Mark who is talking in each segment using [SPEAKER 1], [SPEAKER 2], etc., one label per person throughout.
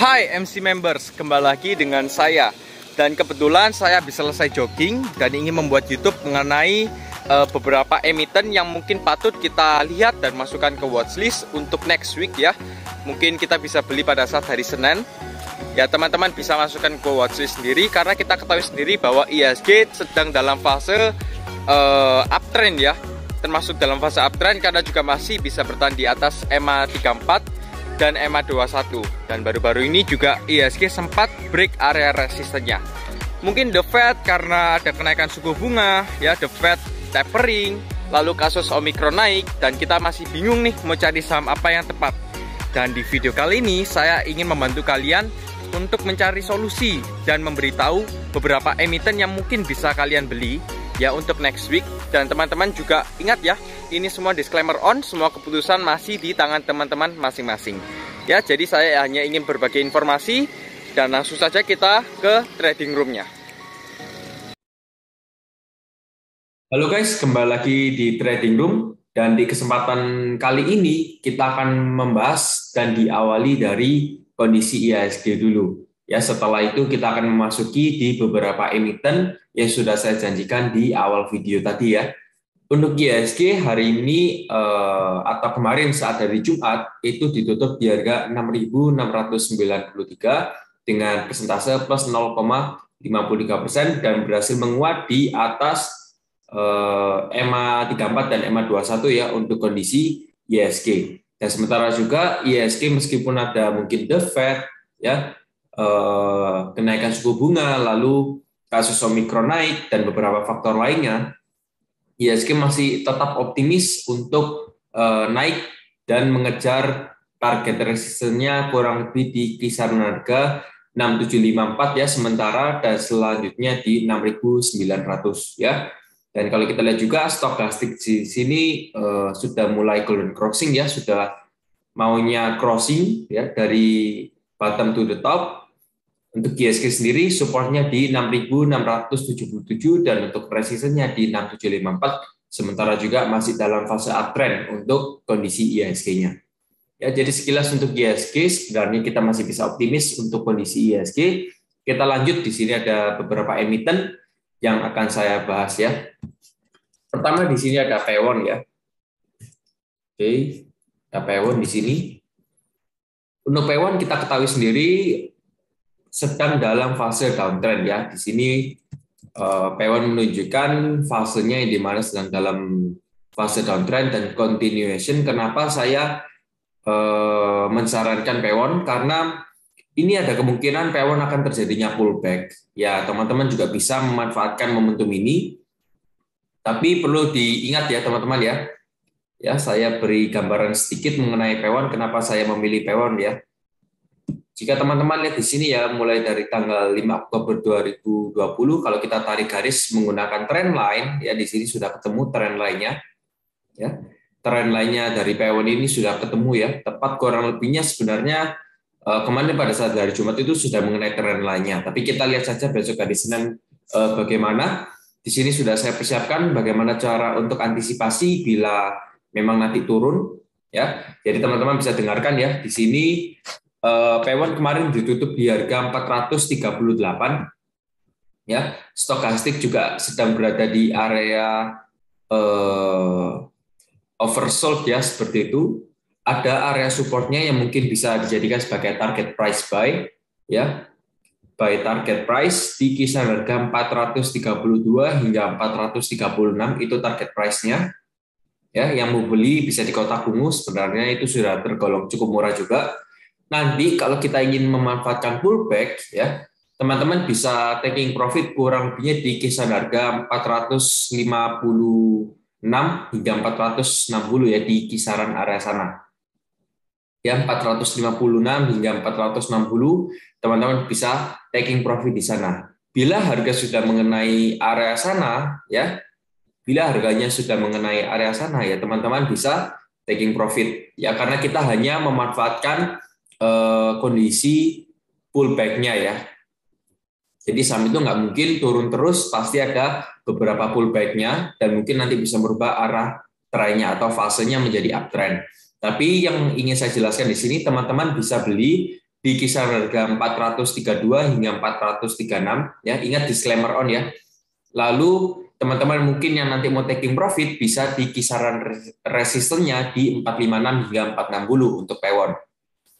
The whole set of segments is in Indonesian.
[SPEAKER 1] Hai MC Members, kembali lagi dengan saya. Dan kebetulan saya habis selesai jogging dan ingin membuat YouTube mengenai beberapa emiten yang mungkin patut kita lihat dan masukkan ke watchlist untuk next week ya. Mungkin kita bisa beli pada saat hari Senin. Ya teman-teman bisa masukkan ke watchlist sendiri karena kita ketahui sendiri bahwa IHSG sedang dalam fase uptrend ya. Termasuk dalam fase uptrend karena juga masih bisa bertahan di atas EMA 34 dan EMA 21, dan baru-baru ini juga IHSG sempat break area resistennya. Mungkin The Fed karena ada kenaikan suku bunga ya, The Fed tapering, lalu kasus Omicron naik, dan kita masih bingung nih mau cari saham apa yang tepat. Dan di video kali ini saya ingin membantu kalian untuk mencari solusi dan memberitahu beberapa emiten yang mungkin bisa kalian beli ya untuk next week. Dan teman-teman juga ingat ya, ini semua disclaimer on, semua keputusan masih di tangan teman-teman masing-masing. Ya, jadi saya hanya ingin berbagi informasi dan langsung saja kita ke trading roomnya. Halo guys, kembali lagi di trading room, dan di kesempatan kali ini kita akan membahas dan diawali dari kondisi IHSG dulu. Ya, setelah itu kita akan memasuki di beberapa emiten yang sudah saya janjikan di awal video tadi ya. Untuk IHSG hari ini atau kemarin saat hari Jumat itu ditutup di harga 6.693 dengan persentase plus 0,53% dan berhasil menguat di atas EMA 34 dan EMA 21 ya untuk kondisi IHSG. Dan sementara juga IHSG meskipun ada mungkin The Fed ya, kenaikan suku bunga, lalu kasus Omicron naik dan beberapa faktor lainnya, IHSG masih tetap optimis untuk naik dan mengejar target resistennya kurang lebih di kisaran harga 6754 ya sementara, dan selanjutnya di 6900 ya. Dan kalau kita lihat juga stokastik di sini sudah mulai golden crossing ya, sudah maunya crossing ya dari bottom to the top. Untuk IHSG sendiri supportnya di 6.677 dan untuk resistennya di 6754, sementara juga masih dalam fase uptrend untuk kondisi IHSG-nya. Ya, jadi sekilas untuk IHSG sebenarnya kita masih bisa optimis untuk kondisi IHSG. Kita lanjut, di sini ada beberapa emiten yang akan saya bahas ya. Pertama di sini ada Pewon ya. Oke, ada Pewon di sini. Untuk Pewon kita ketahui sendiri sedang dalam fase downtrend ya. Di sini Pewon menunjukkan fasenya yang dimana sedang dalam fase downtrend dan continuation. Kenapa saya mensarankan Pewon? Karena ini ada kemungkinan Pewon akan terjadinya pullback. Ya, teman-teman juga bisa memanfaatkan momentum ini. Tapi perlu diingat ya teman-teman ya. Ya, saya beri gambaran sedikit mengenai Pewon. Kenapa saya memilih Pewon ya? Jika teman-teman lihat di sini ya, mulai dari tanggal 5 Oktober 2020, kalau kita tarik garis menggunakan trend line, ya di sini sudah ketemu trend line-nya. Ya, trend line-nya dari Pewon ini sudah ketemu ya, tepat kurang lebihnya sebenarnya kemarin pada saat hari Jumat itu sudah mengenai trend line-nya. Tapi kita lihat saja besok hari Senin bagaimana. Di sini sudah saya persiapkan bagaimana cara untuk antisipasi bila memang nanti turun. Ya, jadi teman-teman bisa dengarkan ya di sini. Pewon kemarin ditutup di harga 438 ya. Stokastik juga sedang berada di area oversold ya, seperti itu. Ada area supportnya yang mungkin bisa dijadikan sebagai target price buy ya. Buy target price di kisaran harga 432 hingga 436 itu target price-nya. Ya, yang mau beli bisa di kotak ungu, sebenarnya itu sudah tergolong cukup murah juga. Nanti kalau kita ingin memanfaatkan pullback ya, teman-teman bisa taking profit kurang lebihnya di kisaran harga 456 hingga 460 ya, di kisaran area sana. Ya, 456 hingga 460 teman-teman bisa taking profit di sana. Bila harga sudah mengenai area sana ya, bila harganya sudah mengenai area sana ya, teman-teman bisa taking profit ya, karena kita hanya memanfaatkan kondisi pullback-nya ya. Jadi saham itu nggak mungkin turun terus, pasti ada beberapa pullback-nya dan mungkin nanti bisa merubah arah trennya atau fasenya menjadi uptrend. Tapi yang ingin saya jelaskan di sini, teman-teman bisa beli di kisaran harga 432 hingga 436 ya. Ingat disclaimer on ya. Lalu teman-teman mungkin yang nanti mau taking profit bisa di kisaran resistennya di 456 hingga 460 untuk pewon.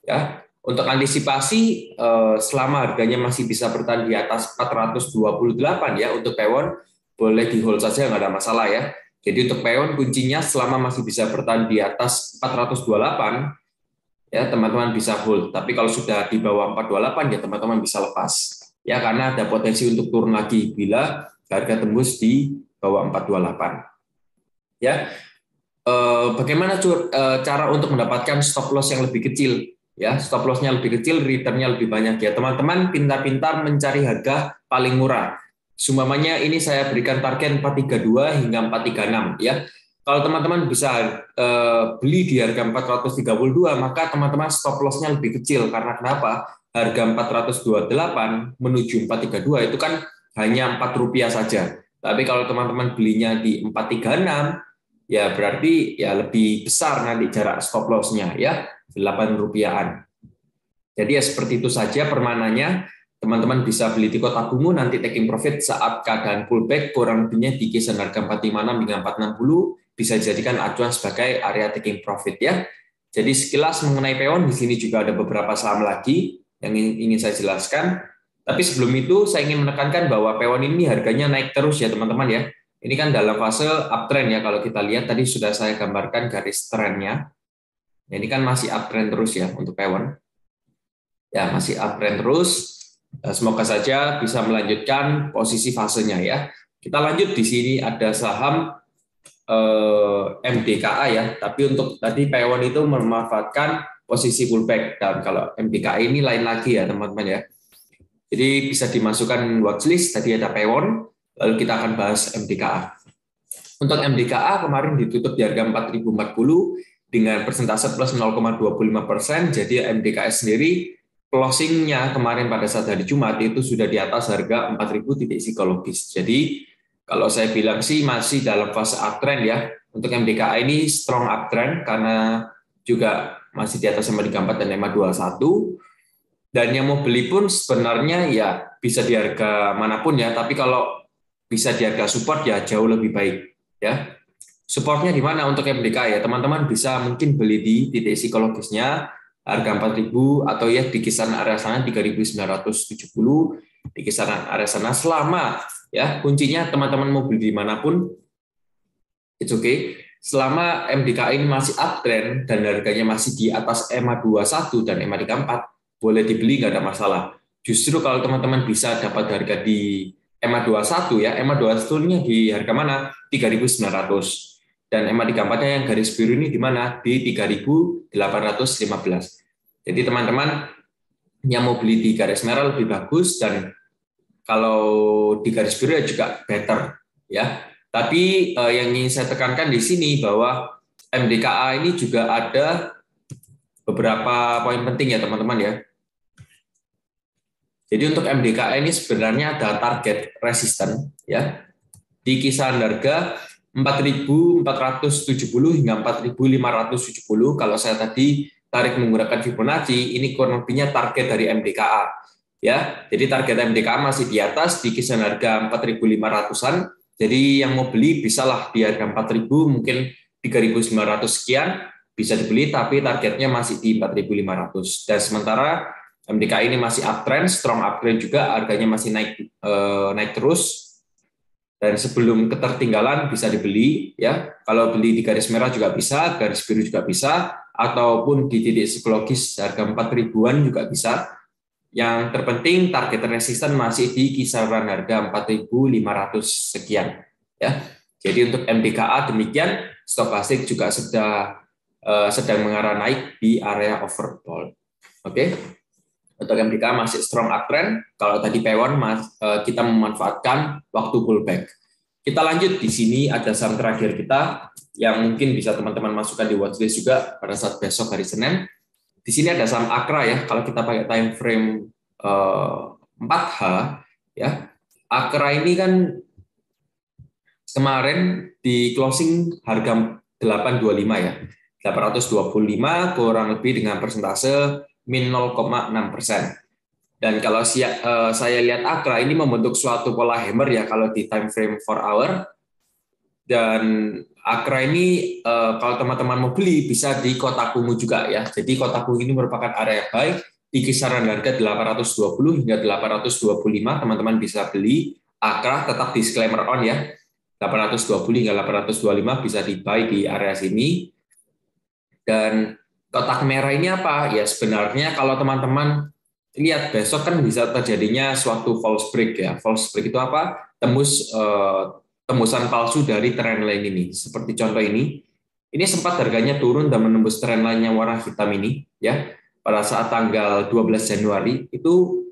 [SPEAKER 1] Ya, untuk antisipasi selama harganya masih bisa bertahan di atas 428 ya untuk pewon boleh di hold saja, nggak ada masalah ya. Jadi untuk pewon kuncinya selama masih bisa bertahan di atas 428 ya teman-teman bisa hold. Tapi kalau sudah di bawah 428 ya teman-teman bisa lepas. Ya karena ada potensi untuk turun lagi bila harga tembus di bawah 428. Ya. Bagaimana cara untuk mendapatkan stop loss yang lebih kecil? Ya, stop loss-nya lebih kecil, return-nya lebih banyak ya. Teman-teman pintar-pintar mencari harga paling murah. Sumpamanya ini saya berikan target 432 hingga 436 ya. Kalau teman-teman bisa beli di harga 432, maka teman-teman stop loss-nya lebih kecil. Karena kenapa? Harga 428 menuju 432 itu kan hanya Rp4 saja. Tapi kalau teman-teman belinya di 436, ya berarti ya lebih besar nanti jarak stop loss-nya ya, Rp8. Jadi ya seperti itu saja permainannya. Teman-teman bisa beli di kotak bunga nanti taking profit saat keadaan pullback kurang lebihnya di kisaran harga 456 hingga 460 bisa dijadikan acuan sebagai area taking profit ya. Jadi sekilas mengenai pewon di sini juga ada beberapa saham lagi yang ingin saya jelaskan. Tapi sebelum itu saya ingin menekankan bahwa pewon ini harganya naik terus ya teman-teman ya. Ini kan dalam fase uptrend ya, kalau kita lihat tadi sudah saya gambarkan garis trennya. Ini kan masih uptrend terus ya untuk pewon. Ya, masih uptrend terus. Semoga saja bisa melanjutkan posisi fasenya ya. Kita lanjut di sini ada saham MDKA ya, tapi untuk tadi pewon itu memanfaatkan posisi pullback dan kalau MDKA ini lain lagi ya teman-teman ya. Jadi bisa dimasukkan watchlist, tadi ada pewon, lalu kita akan bahas MDKA. Untuk MDKA kemarin ditutup di harga 4.040 dengan persentase plus 0,25%. Jadi MDKA sendiri closingnya kemarin pada saat hari Jumat itu sudah di atas harga 4.000 titik psikologis. Jadi kalau saya bilang sih masih dalam fase uptrend ya. Untuk MDKA ini strong uptrend karena juga masih di atas EMA 34 dan EMA 21. Dan yang mau beli pun sebenarnya ya bisa di harga manapun ya, tapi kalau bisa di harga support ya jauh lebih baik ya. Supportnya di mana untuk MDKA ya? Teman-teman bisa mungkin beli di titik psikologisnya harga 4.000 atau ya di kisaran area sana 3.970, di kisaran area sana selama ya kuncinya teman-teman mau beli dimanapun it's okay selama MDKA ini masih uptrend dan harganya masih di atas EMA 21 dan EMA 34 boleh dibeli nggak ada masalah. Justru kalau teman-teman bisa dapat harga di EMA 21 ya, EMA 21-nya di harga mana? 3.900. Dan EMA 34-nya yang garis biru ini di mana? Di 3.815. Jadi teman-teman yang mau beli di garis merah lebih bagus dan kalau di garis biru ya juga better ya. Tapi yang ingin saya tekankan di sini bahwa MDKA ini juga ada beberapa poin penting ya teman-teman ya. Jadi untuk MDKA ini sebenarnya ada target resisten ya di kisaran harga 4.470 hingga 4.570. Kalau saya tadi tarik menggunakan Fibonacci, ini kurang lebihnya target dari MDKA ya. Jadi target MDKA masih di atas di kisaran harga 4.500-an. Jadi yang mau beli bisalah di harga 4.000 mungkin 3.900 sekian bisa dibeli, tapi targetnya masih di 4.500. Dan sementara MDKA ini masih uptrend, strong uptrend juga, harganya masih naik terus. Dan sebelum ketertinggalan bisa dibeli ya. Kalau beli di garis merah juga bisa, garis biru juga bisa, ataupun di titik psikologis harga 4.000-an juga bisa. Yang terpenting target resisten masih di kisaran harga 4.500 sekian ya. Jadi untuk MDKA demikian, stokastik juga sedang mengarah naik di area overbought. Oke. Untuk MDKA masih strong uptrend. Kalau tadi pewon kita memanfaatkan waktu pullback. Kita lanjut di sini ada saham terakhir kita yang mungkin bisa teman-teman masukkan di watchlist juga pada saat besok hari Senin. Di sini ada saham Akra ya. Kalau kita pakai time frame 4H ya. Akra ini kan kemarin di closing harga 825 ya. 825 kurang lebih dengan persentase min 0,6%. Dan kalau saya lihat AKRA ini membentuk suatu pola hammer ya kalau di time frame 4 hour. Dan AKRA ini kalau teman-teman mau beli bisa di kotak ungu juga ya. Jadi kotak ungu ini merupakan area buy di kisaran harga 820 hingga 825. Teman-teman bisa beli. AKRA tetap disclaimer on ya. 820 hingga 825 bisa di buy di area sini. Dan kotak merah ini apa? Ya sebenarnya kalau teman-teman lihat besok kan bisa terjadinya suatu false break ya. False break itu apa? Tembusan palsu dari trendline ini. Seperti contoh ini. Ini sempat harganya turun dan menembus trendline yang warna hitam ini ya. Pada saat tanggal 12 Januari itu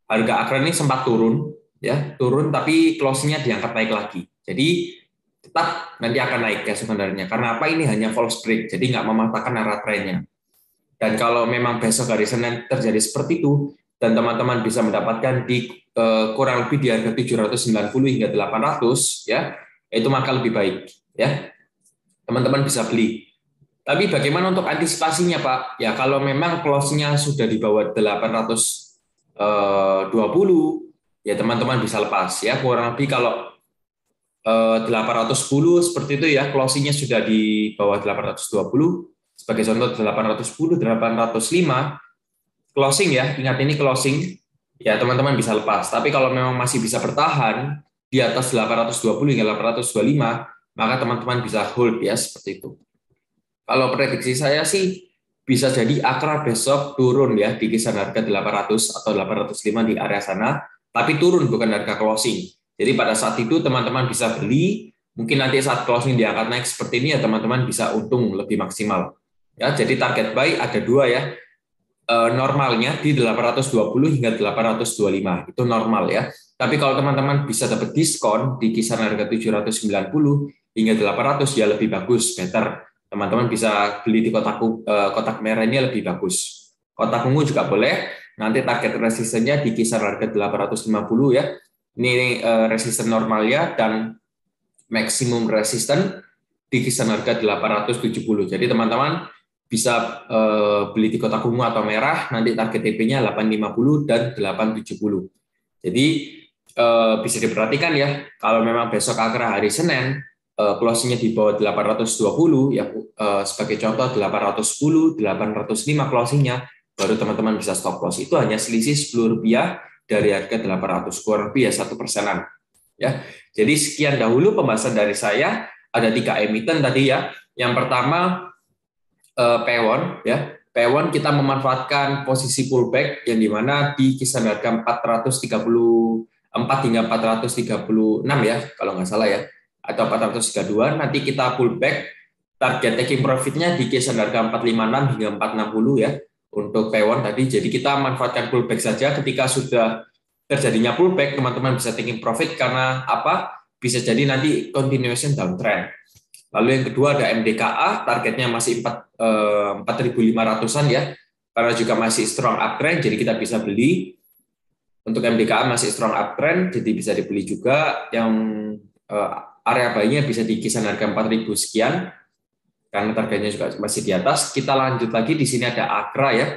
[SPEAKER 1] harga AKRA ini sempat turun ya, turun tapi closing-nya diangkat naik lagi. Jadi tetap nanti akan naik ya sebenarnya. Karena apa? Ini hanya false break, jadi nggak mematahkan arah trennya. Dan kalau memang besok hari Senin terjadi seperti itu, dan teman-teman bisa mendapatkan di kurang lebih di harga 790 hingga 800 ya, itu maka lebih baik ya. Teman-teman bisa beli. Tapi bagaimana untuk antisipasinya, Pak? Ya kalau memang close-nya sudah di bawah 820, ya teman-teman bisa lepas ya. Kurang lebih kalau 810 seperti itu ya, closing-nya sudah di bawah 820. Sebagai contoh 810, 805 closing ya, ingat ini closing, ya teman-teman bisa lepas. Tapi kalau memang masih bisa bertahan di atas 820 hingga 825, maka teman-teman bisa hold ya seperti itu. Kalau prediksi saya sih bisa jadi AKRA besok turun ya di kisaran harga 800 atau 805 di area sana, tapi turun bukan harga closing. Jadi pada saat itu teman-teman bisa beli, mungkin nanti saat closing diangkat naik seperti ini ya teman-teman bisa untung lebih maksimal. Ya, jadi target buy ada dua ya. Normalnya di 820 hingga 825 itu normal ya. Tapi kalau teman-teman bisa dapat diskon di kisaran harga 790 hingga 800 ya lebih bagus, better. Teman-teman bisa beli di kotak merah ini lebih bagus. Kotak ungu juga boleh. Nanti target resistennya di kisaran harga 850 ya. Ini resisten normalnya dan maksimum resisten di kisaran harga 870. Jadi teman-teman bisa beli di kotak ungu atau merah, nanti target TP-nya 850 dan 870. Jadi bisa diperhatikan ya, kalau memang besok AKRA hari Senin, closing-nya di bawah 820, ya sebagai contoh 810, 805 closing-nya, baru teman-teman bisa stop loss. Itu hanya selisih Rp10 dari harga 800, kurang lebih ya 1%-an. Ya. Jadi sekian dahulu pembahasan dari saya. Ada 3 emiten tadi ya. Yang pertama Pewon ya. Pewon kita memanfaatkan posisi pullback yang dimana di kisaran harga 434 hingga 436 ya kalau nggak salah ya, atau 432. Nanti kita pullback, target taking profitnya di kisaran harga 456 hingga 460 ya untuk Pewon tadi. Jadi kita manfaatkan pullback saja. Ketika sudah terjadinya pullback, teman-teman bisa taking profit karena apa? Bisa jadi nanti continuation downtrend. Lalu yang kedua ada MDKA, targetnya masih 4.500-an ya, karena juga masih strong uptrend, jadi kita bisa beli. Untuk MDKA masih strong uptrend, jadi bisa dibeli juga. Yang area buy-nya bisa di kisaran harga 4.000 sekian, karena targetnya juga masih di atas. Kita lanjut lagi, di sini ada AKRA ya.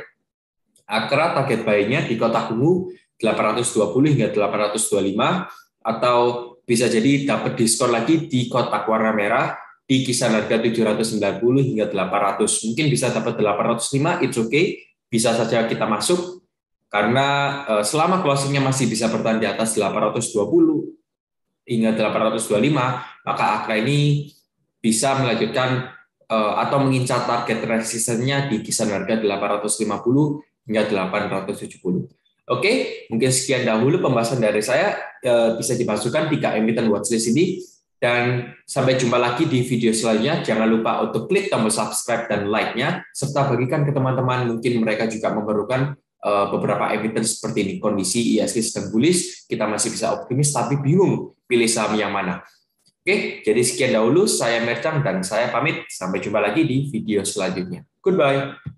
[SPEAKER 1] AKRA target buy-nya di kotak ungu 820 hingga 825, atau bisa jadi dapat diskon lagi di kotak warna merah di kisaran harga 790 hingga 800. Mungkin bisa dapat 805, it's okay. Bisa saja kita masuk, karena selama closing-nya masih bisa bertahan di atas 820 hingga 825, maka AKRA ini bisa melanjutkan atau mengincar target resistennya di kisaran harga 850 hingga 870. Oke, mungkin sekian dahulu pembahasan dari saya. Bisa dimasukkan 3 emiten watchlist ini. Dan sampai jumpa lagi di video selanjutnya. Jangan lupa untuk klik tombol subscribe dan like-nya, serta bagikan ke teman-teman, mungkin mereka juga memerlukan beberapa emiten seperti ini. Kondisi IHSG sedang bullish, kita masih bisa optimis tapi bingung pilih saham yang mana. Oke, jadi sekian dahulu, saya Mercang dan saya pamit. Sampai jumpa lagi di video selanjutnya. Goodbye.